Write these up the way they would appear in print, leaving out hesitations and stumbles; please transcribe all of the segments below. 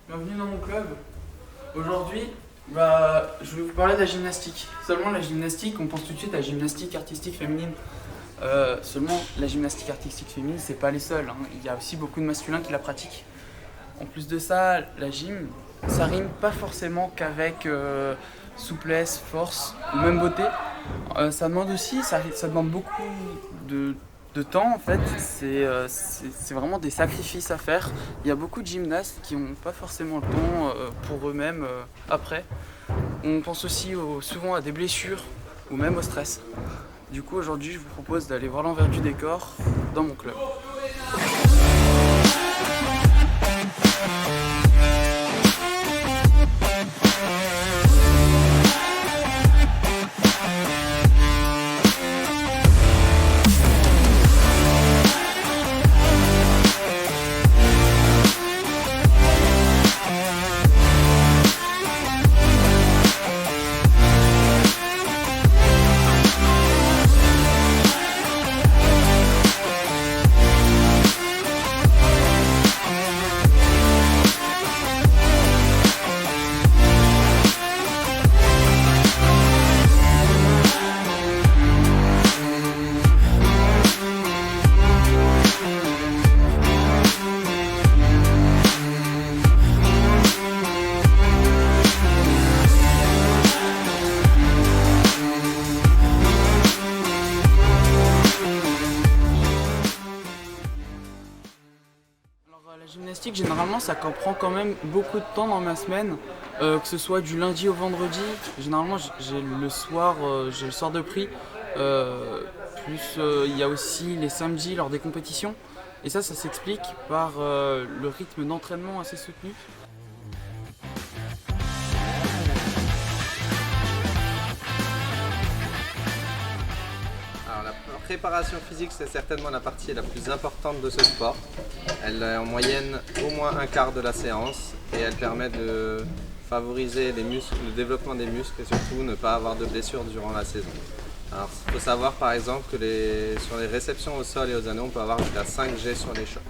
Bienvenue dans mon club. Aujourd'hui, je vais vous parler de la gymnastique. Seulement la gymnastique, on pense tout de suite à la gymnastique artistique féminine. Seulement la gymnastique artistique féminine, c'est pas les seuls, hein. Il y a aussi beaucoup de masculins qui la pratiquent. En plus de ça, la gym, ça rime pas forcément qu'avec souplesse, force ou même beauté. Ça demande aussi, ça demande beaucoup de temps en fait. C'est vraiment des sacrifices à faire. Il y a beaucoup de gymnastes qui n'ont pas forcément le temps pour eux-mêmes après. On pense aussi souvent à des blessures ou même au stress. Du coup aujourd'hui je vous propose d'aller voir l'envers du décor dans mon club. La gymnastique, généralement, ça prend quand même beaucoup de temps dans ma semaine, que ce soit du lundi au vendredi. Généralement, j'ai le soir de prix, plus il y a aussi les samedis lors des compétitions. Et ça s'explique par le rythme d'entraînement assez soutenu. Alors, la préparation physique, c'est certainement la partie la plus importante de ce sport. Elle est en moyenne au moins un quart de la séance et elle permet de favoriser les muscles, le développement des muscles et surtout ne pas avoir de blessures durant la saison. Alors, il faut savoir par exemple que sur les réceptions au sol et aux anneaux, on peut avoir jusqu'à 5 G sur les chocs.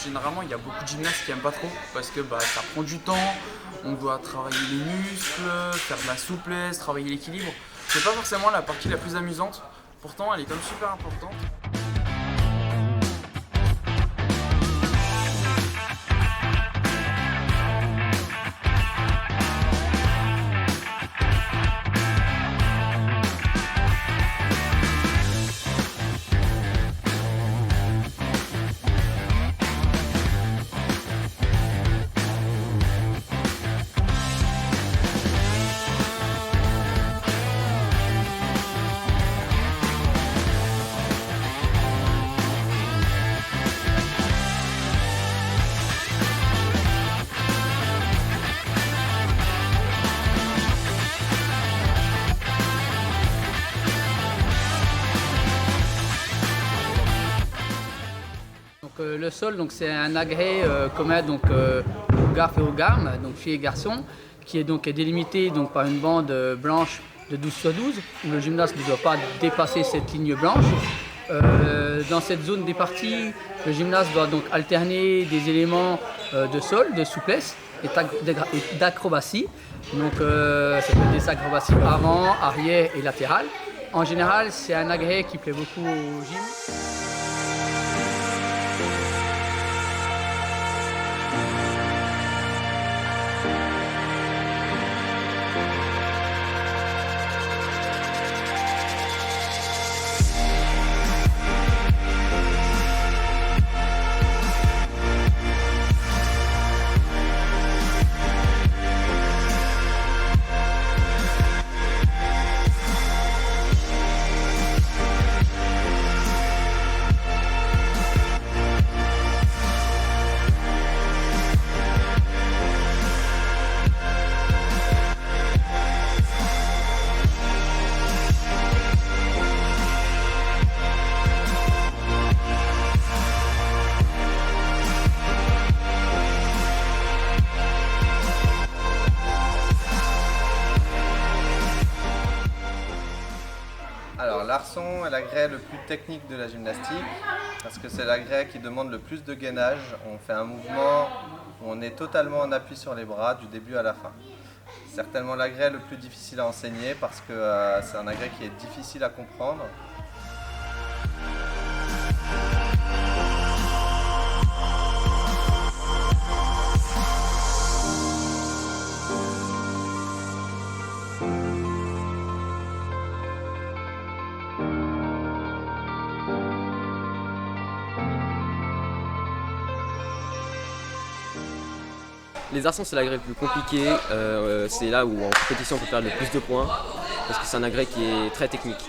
Généralement, il y a beaucoup de gymnastes qui n'aiment pas trop parce que ça prend du temps, on doit travailler les muscles, faire de la souplesse, travailler l'équilibre. C'est pas forcément la partie la plus amusante, pourtant elle est quand même super importante. Le sol, c'est un agrès commun aux garfes et aux garmes, donc filles et garçons, qui est délimité par une bande blanche de 12 sur 12, où le gymnaste ne doit pas dépasser cette ligne blanche. Dans cette zone des parties, le gymnaste doit alterner des éléments de sol, de souplesse et d'acrobatie. Ça peut être des acrobaties avant, arrière et latérales. En général, c'est un agrès qui plaît beaucoup au gym. Alors l'arçon est l'agrès le plus technique de la gymnastique parce que c'est l'agrès qui demande le plus de gainage. On fait un mouvement où on est totalement en appui sur les bras du début à la fin. Certainement l'agrès le plus difficile à enseigner parce que c'est un agrès qui est difficile à comprendre. Les arçons, c'est l'agrès le plus compliqué, c'est là où en compétition on peut perdre le plus de points, parce que c'est un agrès qui est très technique.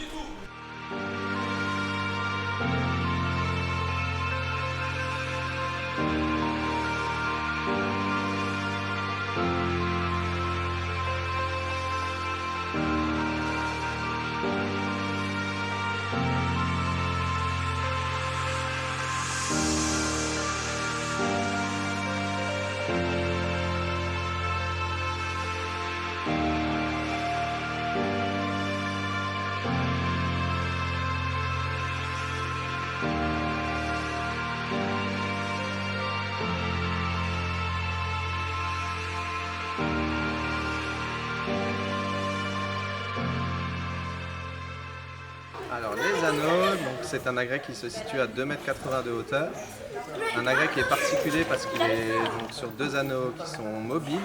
Alors les anneaux, c'est un agrès qui se situe à 2,80 m de hauteur. Un agrès qui est particulier parce qu'il est donc, sur 2 anneaux qui sont mobiles.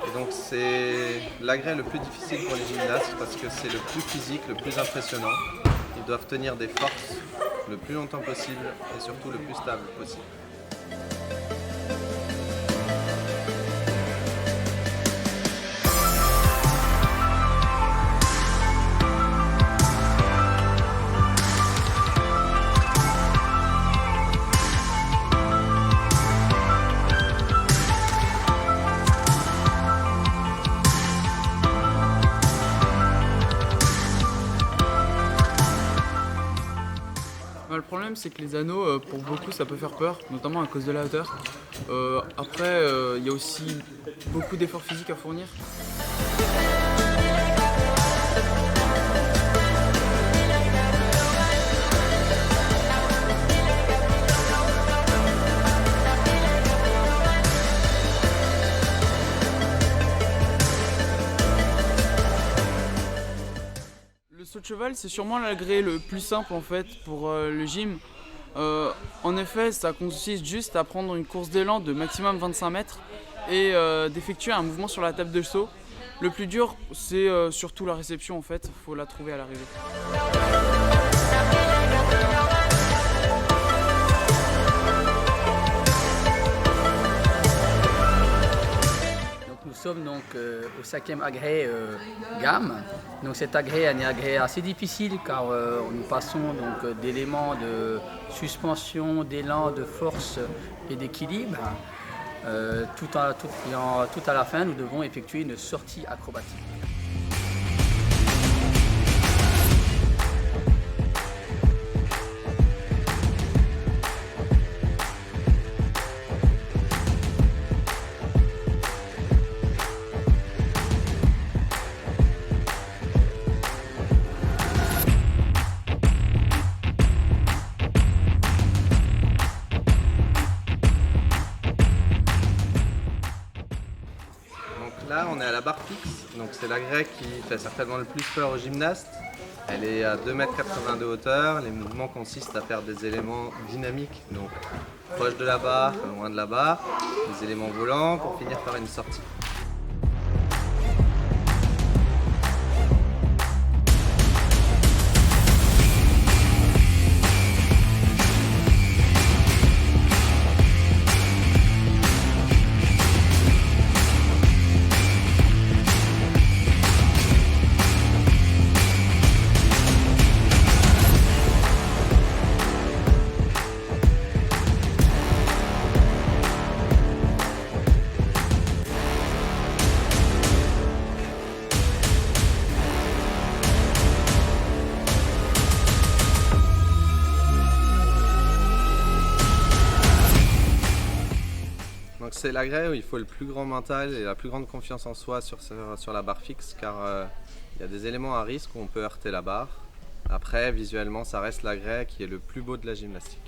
Et donc c'est l'agrès le plus difficile pour les gymnastes parce que c'est le plus physique, le plus impressionnant. Ils doivent tenir des forces le plus longtemps possible et surtout le plus stable possible. Le problème, c'est que les anneaux, pour beaucoup, ça peut faire peur, notamment à cause de la hauteur. Après, il y a aussi beaucoup d'efforts physiques à fournir. Le saut de cheval, c'est sûrement l'agrès le plus simple en fait pour le gym. En effet, ça consiste juste à prendre une course d'élan de maximum 25 mètres et d'effectuer un mouvement sur la table de saut. Le plus dur, c'est surtout la réception en fait, il faut la trouver à l'arrivée. Nous sommes donc au 5e agrès gamme. Donc cet agrès est un agrès assez difficile car nous passons donc d'éléments de suspension, d'élan, de force et d'équilibre. Tout à la fin, nous devons effectuer une sortie acrobatique. Là, on est à la barre fixe, donc c'est l'agrès qui fait certainement le plus peur aux gymnastes. Elle est à 2,80 m de hauteur. Les mouvements consistent à faire des éléments dynamiques, donc proche de la barre, loin de la barre, des éléments volants pour finir par une sortie. Donc c'est l'agrès où il faut le plus grand mental et la plus grande confiance en soi sur la barre fixe car il y a des éléments à risque où on peut heurter la barre. Après, visuellement, ça reste l'agrès qui est le plus beau de la gymnastique.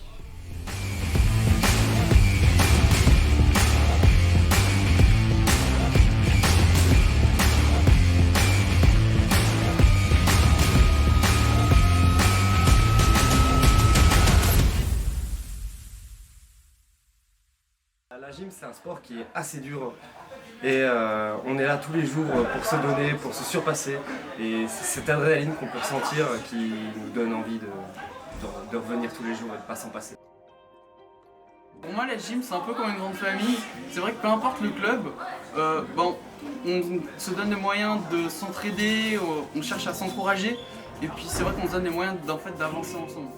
La gym, c'est un sport qui est assez dur et on est là tous les jours pour se donner, pour se surpasser, et c'est cette adrénaline qu'on peut ressentir qui nous donne envie de revenir tous les jours et de ne pas s'en passer. Pour moi, la gym, c'est un peu comme une grande famille. C'est vrai que peu importe le club, on se donne les moyens de s'entraider, on cherche à s'encourager, et puis c'est vrai qu'on se donne les moyens d'avancer ensemble.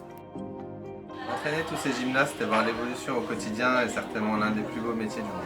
Entraîner tous ces gymnastes et voir l'évolution au quotidien est certainement l'un des plus beaux métiers du monde.